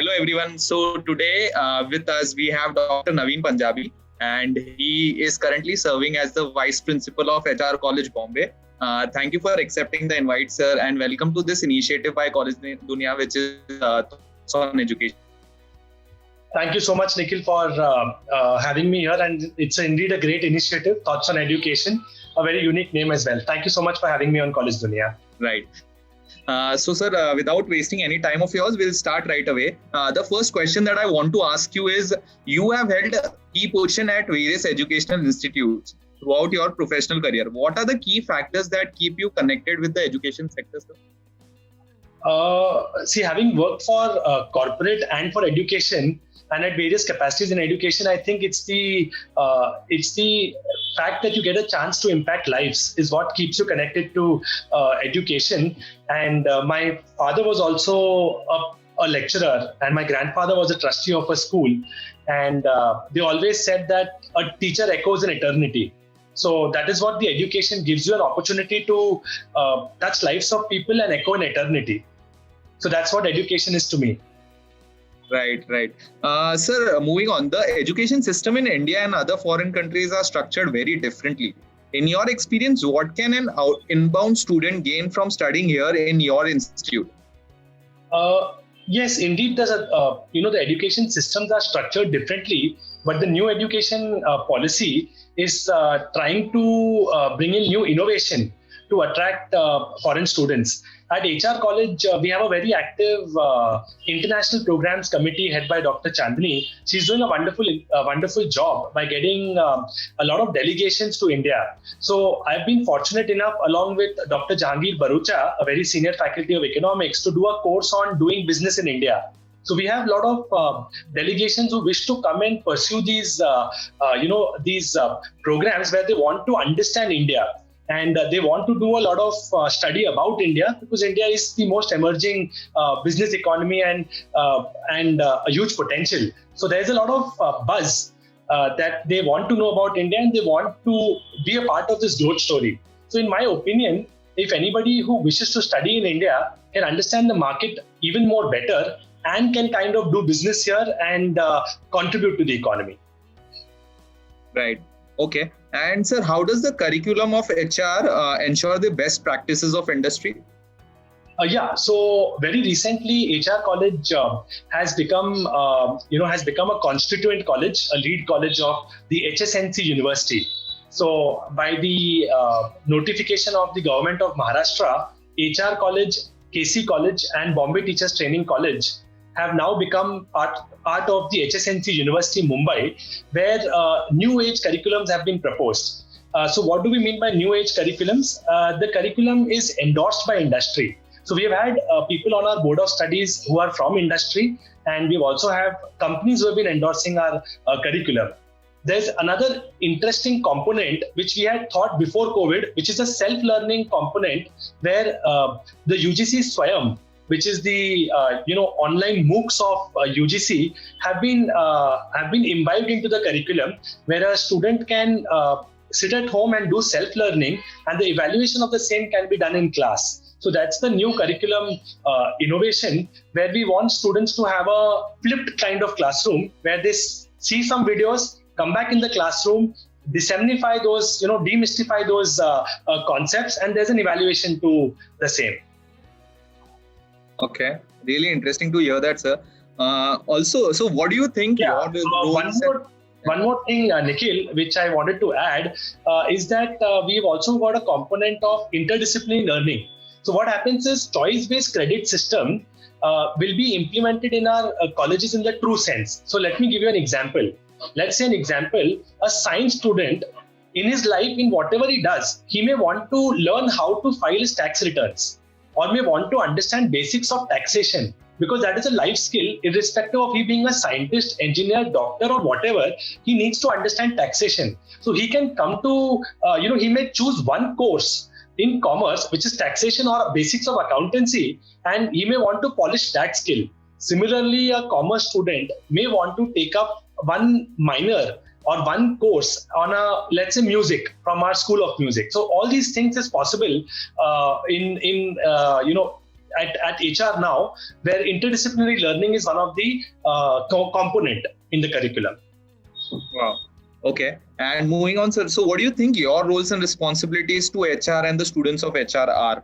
Hello everyone. So today with us we have Dr. Naveen Punjabi, and he is currently serving as the Vice Principal of HR College Bombay. Thank you for accepting the invite, sir, and welcome to this initiative by College Dunia, which is Thoughts on Education. Thank you so much, Nikhil, for having me here. And it's indeed a great initiative, Thoughts on Education, a very unique name as well. Thank you so much for having me on College Dunia. Right. So, sir, without wasting any time of yours, we'll start right away. The first question that I want to ask you is, you have held a key position at various educational institutes throughout your professional career. What are the key factors that keep you connected with the education sector, sir? Having worked for corporate and for education and at various capacities in education, I think it's the fact that you get a chance to impact lives is what keeps you connected to education. And my father was also a lecturer, and my grandfather was a trustee of a school. And they always said that a teacher echoes in eternity. So that is what the education gives you, an opportunity to touch lives of people and echo in eternity. So that's what education is to me. Right. Sir, moving on, the education system in India and other foreign countries are structured very differently. In your experience, what can an inbound student gain from studying here in your institute? Yes, indeed, the education systems are structured differently, but the new education policy is trying to bring in new innovation to attract foreign students. At HR College, we have a very active international programs committee head by Dr. Chandni. She's doing a wonderful job by getting a lot of delegations to India. So I've been fortunate enough, along with Dr. Jahangir Barucha, a very senior faculty of economics, to do a course on doing business in India. So we have a lot of delegations who wish to come and pursue these programs where they want to understand India. And they want to do a lot of study about India, because India is the most emerging business economy and a huge potential. So there's a lot of buzz that they want to know about India, and they want to be a part of this growth story. So in my opinion, if anybody who wishes to study in India can understand the market even more better and can kind of do business here and contribute to the economy. Right. Okay. And sir, how does the curriculum of HR ensure the best practices of industry? So very recently, HR College has become a constituent college, a lead college of the HSNC University. So by the notification of the government of Maharashtra, HR College, KC College, and Bombay Teachers Training College have now become part of the HSNC University Mumbai, where new age curriculums have been proposed. So what do we mean by new age curriculums? The curriculum is endorsed by industry. So we have had people on our board of studies who are from industry, and we also have companies who have been endorsing our curriculum. There's another interesting component which we had thought before COVID, which is a self-learning component where the UGC Swayam, which is the online MOOCs of UGC, have been imbibed into the curriculum, where a student can sit at home and do self-learning, and the evaluation of the same can be done in class. So that's the new curriculum innovation, where we want students to have a flipped kind of classroom, where they see some videos, come back in the classroom, demystify those concepts, and there's an evaluation to the same. Okay, really interesting to hear that, sir. Also, so what do you think? One more thing, Nikhil, which I wanted to add is that we've also got a component of interdisciplinary learning. So what happens is, choice-based credit system will be implemented in our colleges in the true sense. So let me give you an example. Let's say a science student, in his life, in whatever he does, he may want to learn how to file his tax returns, or may want to understand basics of taxation, because that is a life skill. Irrespective of he being a scientist, engineer, doctor, or whatever, he needs to understand taxation. So he can come to, he may choose one course in commerce, which is taxation or basics of accountancy, and he may want to polish that skill. Similarly, a commerce student may want to take up one minor or one course on let's say music from our School of Music. So all these things is possible at HR now, where interdisciplinary learning is one of the component in the curriculum. Wow. Okay. And moving on, sir. So what do you think your roles and responsibilities to HR and the students of HR are?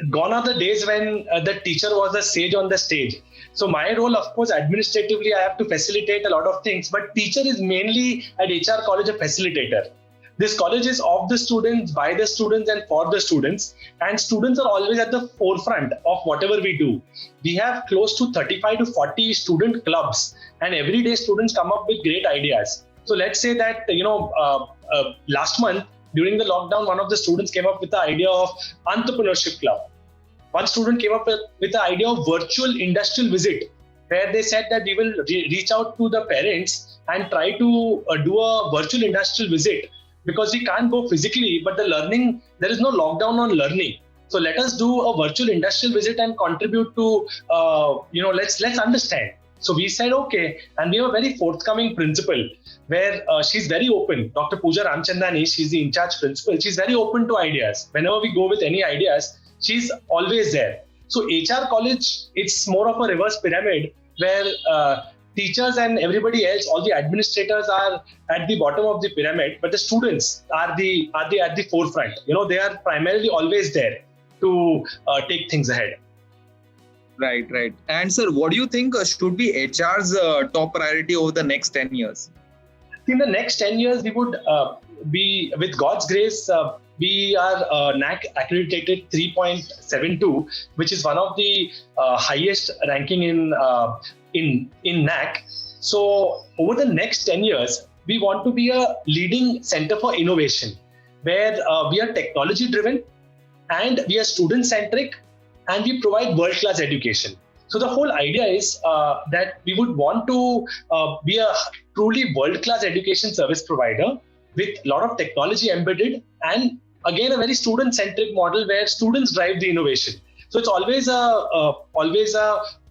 Gone are the days when the teacher was the sage on the stage. So my role, of course, administratively, I have to facilitate a lot of things, but teacher is mainly at HR College a facilitator. This college is of the students, by the students, and for the students. And students are always at the forefront of whatever we do. We have close to 35 to 40 student clubs, and every day students come up with great ideas. So let's say that, last month, during the lockdown, one of the students came up with the idea of entrepreneurship club. One student came up with the idea of virtual industrial visit, where they said that we will reach out to the parents and try to do a virtual industrial visit, because we can't go physically, but the learning, there is no lockdown on learning. So let us do a virtual industrial visit and contribute to, let's understand. So we said, okay, and we have a very forthcoming principal where she's very open. Dr. Pooja Ramchandani, she's the in-charge principal. She's very open to ideas. Whenever we go with any ideas, she's always there. So HR College, it's more of a reverse pyramid where teachers and everybody else, all the administrators are at the bottom of the pyramid, but the students are at the forefront. They are primarily always there to take things ahead. Right. And sir, what do you think should be HR's top priority over the next 10 years? In the next 10 years, we would be, with God's grace, we are NAC accredited 3.72, which is one of the highest ranking in NAC. So over the next 10 years, we want to be a leading center for innovation, where we are technology driven and we are student centric and we provide world-class education. So the whole idea is that we would want to be a truly world-class education service provider with a lot of technology embedded, and again a very student-centric model where students drive the innovation. So it's always a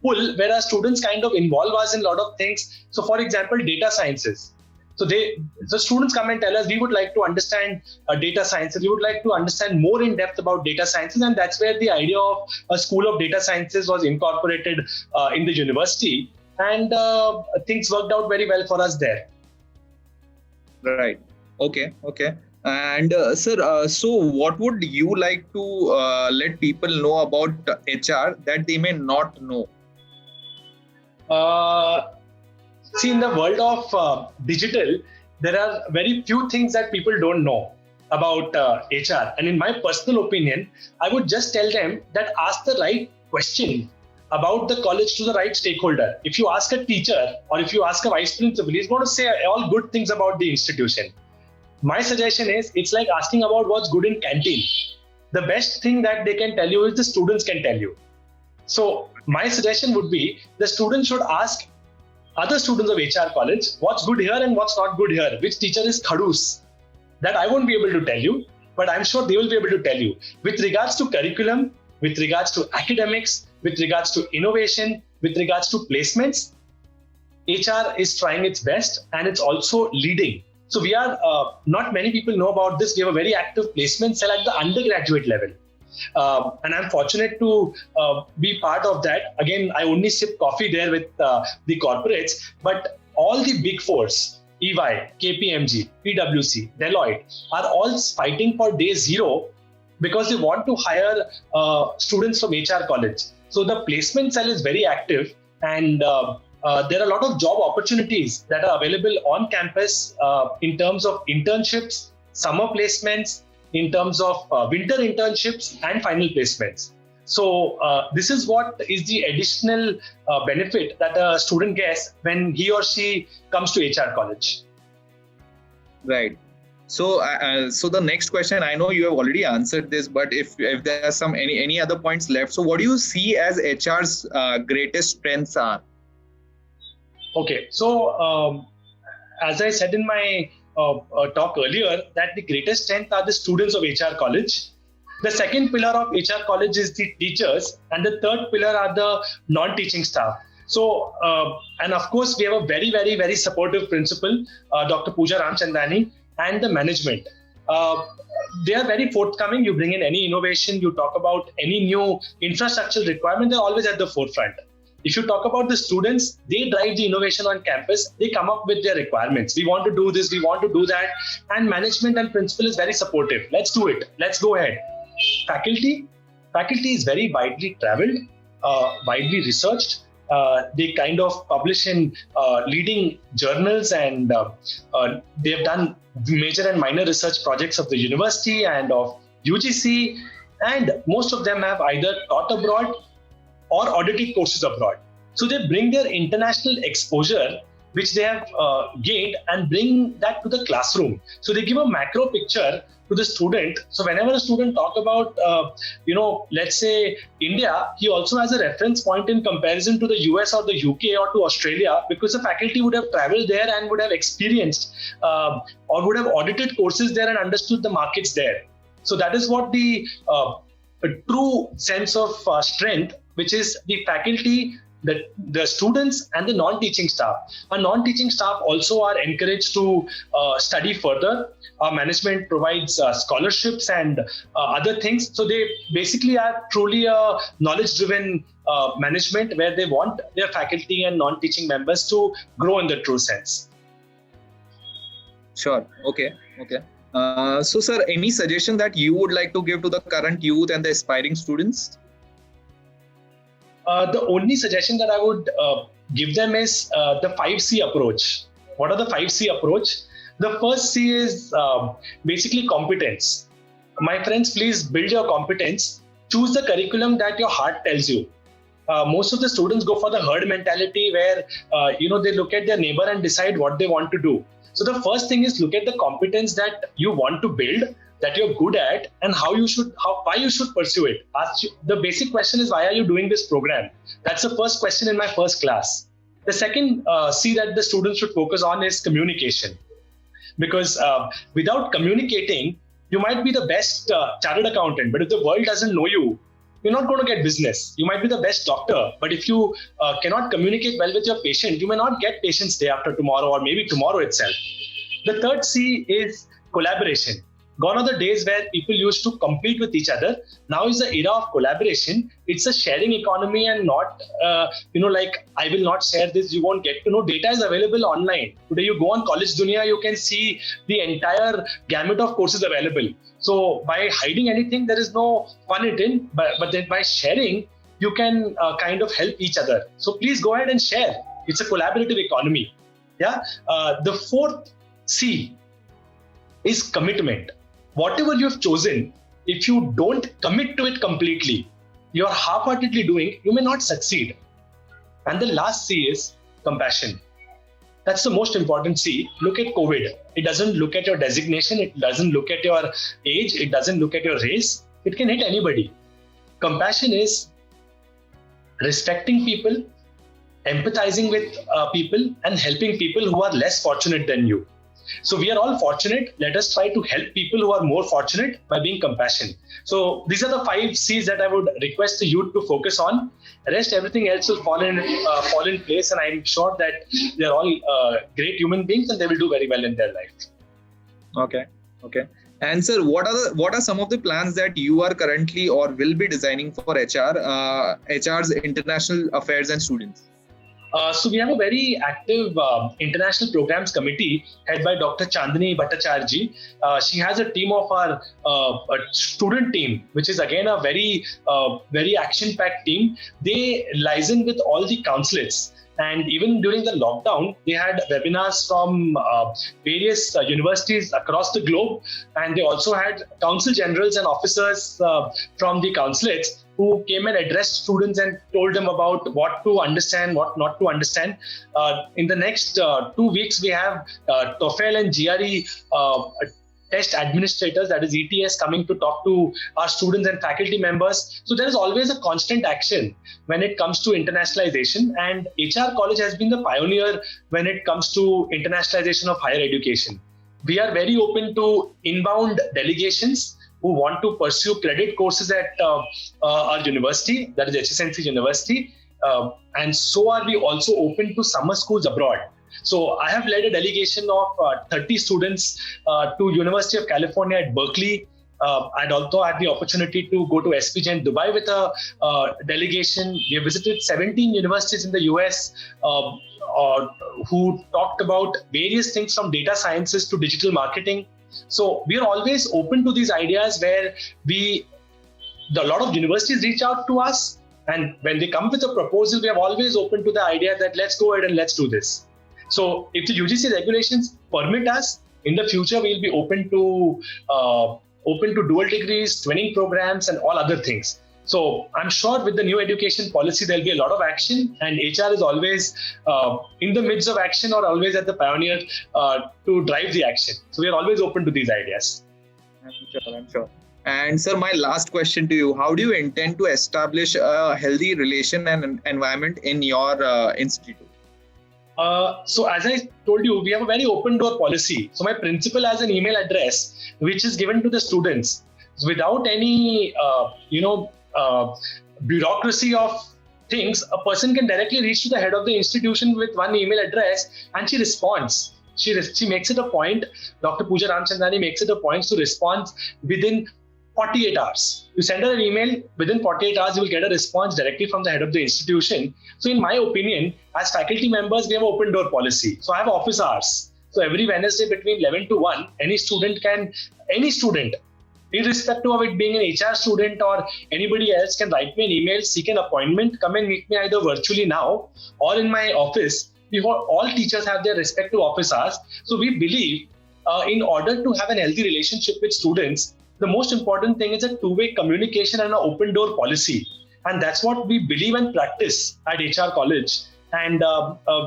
pull where our students kind of involve us in a lot of things. So for example, data sciences. So the students come and tell us, we would like to understand data sciences. We would like to understand more in depth about data sciences. And that's where the idea of a school of data sciences was incorporated in the university. And things worked out very well for us there. Right. Okay. And sir, so what would you like to let people know about HR that they may not know? See, in the world of digital, there are very few things that people don't know about HR. And in my personal opinion, I would just tell them that ask the right question about the college to the right stakeholder. If you ask a teacher or if you ask a vice principal, he's going to say all good things about the institution. My suggestion is, it's like asking about what's good in canteen. The best thing that they can tell you is the students can tell you. So my suggestion would be the students should ask other students of HR college what's good here and what's not good here, which teacher is khadus. That I won't be able to tell you, but I'm sure they will be able to tell you. With regards to curriculum, with regards to academics, with regards to innovation, with regards to placements, HR is trying its best and it's also leading. So we are, not many people know about this. We have a very active placement cell at the undergraduate level. And I'm fortunate to be part of that. Again, I only sip coffee there with the corporates, but all the big fours, EY, KPMG, PwC, Deloitte, are all fighting for day zero because they want to hire students from HR college. So the placement cell is very active, and there are a lot of job opportunities that are available on campus in terms of internships, summer placements, in terms of winter internships and final placements. So this is what is the additional benefit that a student gets when he or she comes to HR college. Right. So, so the next question, I know you have already answered this, but if there are any other points left, so what do you see as HR's greatest strengths are? Okay, so as I said in my talk earlier, that the greatest strength are the students of HR college. The second pillar of HR college is the teachers, and the third pillar are the non-teaching staff. So, and of course, we have a very, very, very supportive principal, Dr. Pooja Ramchandani, and the management. they are very forthcoming. You bring in any innovation, you talk about any new infrastructural requirement, they're always at the forefront. If you talk about the students, they drive the innovation on campus. They come up with their requirements. We want to do this, we want to do that. And management and principal is very supportive. Let's do it. Let's go ahead. Faculty is very widely traveled, widely researched. They kind of publish in leading journals, and they have done major and minor research projects of the university and of UGC. And most of them have either taught abroad or audited courses abroad. So they bring their international exposure, which they have gained, and bring that to the classroom. So they give a macro picture to the student. So whenever a student talk about, let's say India, he also has a reference point in comparison to the US or the UK or to Australia, because the faculty would have traveled there and would have experienced or would have audited courses there and understood the markets there. So that is what the true sense of strength, which is the faculty, the students and the non-teaching staff. Our non-teaching staff also are encouraged to study further. Our management provides scholarships and other things. So they basically are truly a knowledge-driven management, where they want their faculty and non-teaching members to grow in the true sense. Sure. Okay. So, sir, any suggestion that you would like to give to the current youth and the aspiring students? The only suggestion that I would give them is the 5C approach. What are the 5C approach? The first C is basically competence. My friends, please build your competence. Choose the curriculum that your heart tells you. Most of the students go for the herd mentality, where they look at their neighbor and decide what they want to do. So the first thing is look at the competence that you want to build, that you're good at, and why you should pursue it. The basic question is, why are you doing this program? That's the first question in my first class. The second C that the students should focus on is communication. Because without communicating, you might be the best chartered accountant, but if the world doesn't know you, you're not going to get business. You might be the best doctor, but if you cannot communicate well with your patient, you may not get patients day after tomorrow or maybe tomorrow itself. The third C is collaboration. Gone are the days where people used to compete with each other. Now is the era of collaboration. It's a sharing economy, and not, like, I will not share this, you won't get to know. Data is available online. Today you go on College Dunia, you can see the entire gamut of courses available. So by hiding anything, there is no fun in it. But then by sharing, you can kind of help each other. So please go ahead and share. It's a collaborative economy. Yeah. The fourth C is commitment. Whatever you have chosen, if you don't commit to it completely, you're half-heartedly doing, you may not succeed. And the last C is compassion. That's the most important C. Look at COVID. It doesn't look at your designation. It doesn't look at your age. It doesn't look at your race. It can hit anybody. Compassion is respecting people, empathizing with people, and helping people who are less fortunate than you. So we are all fortunate. Let us try to help people who are more fortunate by being compassionate. So these are the 5 C's that I would request the youth to focus on. Rest, everything else will fall in place, and I'm sure that they're all great human beings and they will do very well in their life. Okay. And sir, what are some of the plans that you are currently or will be designing for HR's international affairs and students? So we have a very active international programs committee head by Dr. Chandni Bhattacharya. She has a team of our a student team, which is again a very action-packed team. They liaison with all the consulates. And even during the lockdown, they had webinars from various universities across the globe. And they also had consul generals and officers from the consulates who came and addressed students and told them about what to understand, what not to understand. In the next 2 weeks, we have TOEFL and GRE test administrators, that is ETS, coming to talk to our students and faculty members. So there is always a constant action when it comes to internationalization, and HR College has been the pioneer when it comes to internationalization of higher education. We are very open to inbound delegations who want to pursue credit courses at our university, that is HSNC University. And so are we also open to summer schools abroad. So I have led a delegation of 30 students to University of California at Berkeley. I'd also had the opportunity to go to SPJ in Dubai with a delegation. We visited 17 universities in the US who talked about various things from data sciences to digital marketing. So we are always open to these ideas where a lot of universities reach out to us. And when they come with a proposal, we are always open to the idea that let's go ahead and let's do this. So if the UGC regulations permit us, in the future, we'll be open to dual degrees, twinning programs, and all other things. So I'm sure with the new education policy, there'll be a lot of action, and HR is always in the midst of action or always at the pioneer to drive the action. So we are always open to these ideas. I'm sure. And sir, my last question to you, how do you intend to establish a healthy relation and environment in your institute? So as I told you, we have a very open door policy. So my principal has an email address which is given to the students without any, bureaucracy of things. A person can directly reach to the head of the institution with one email address, and she responds. She makes it a point. Dr. Pooja Ramchandani makes it a point to respond within 48 hours. You send her an email, within 48 hours, you will get a response directly from the head of the institution. So in my opinion, as faculty members, we have an open door policy. So I have office hours. So every Wednesday between 11 to 1, any student, irrespective of it being an HR student or anybody else, can write me an email, seek an appointment, come and meet me either virtually now or in my office. Before all teachers have their respective office hours. So we believe in order to have an healthy relationship with students, the most important thing is a two-way communication and an open door policy. And that's what we believe and practice at HR College. And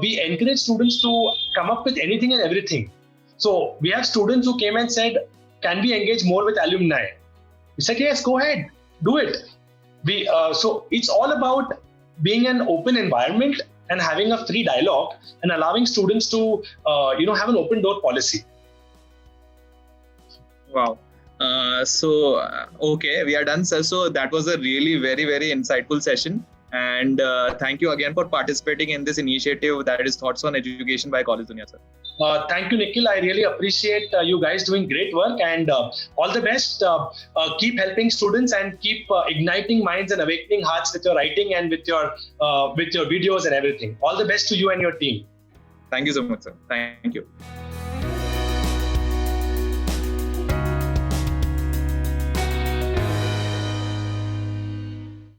we encourage students to come up with anything and everything. So we have students who came and said, can we engage more with alumni? We said, yes, go ahead, do it. So it's all about being an open environment and having a free dialogue and allowing students to, have an open door policy. Wow. Okay, we are done, sir. So that was a really very, very insightful session. And thank you again for participating in this initiative that is Thoughts on Education by College Dunia, sir. Thank you, Nikhil. I really appreciate you guys doing great work, and all the best. Keep helping students and keep igniting minds and awakening hearts with your writing and with your videos and everything. All the best to you and your team. Thank you so much, sir. Thank you.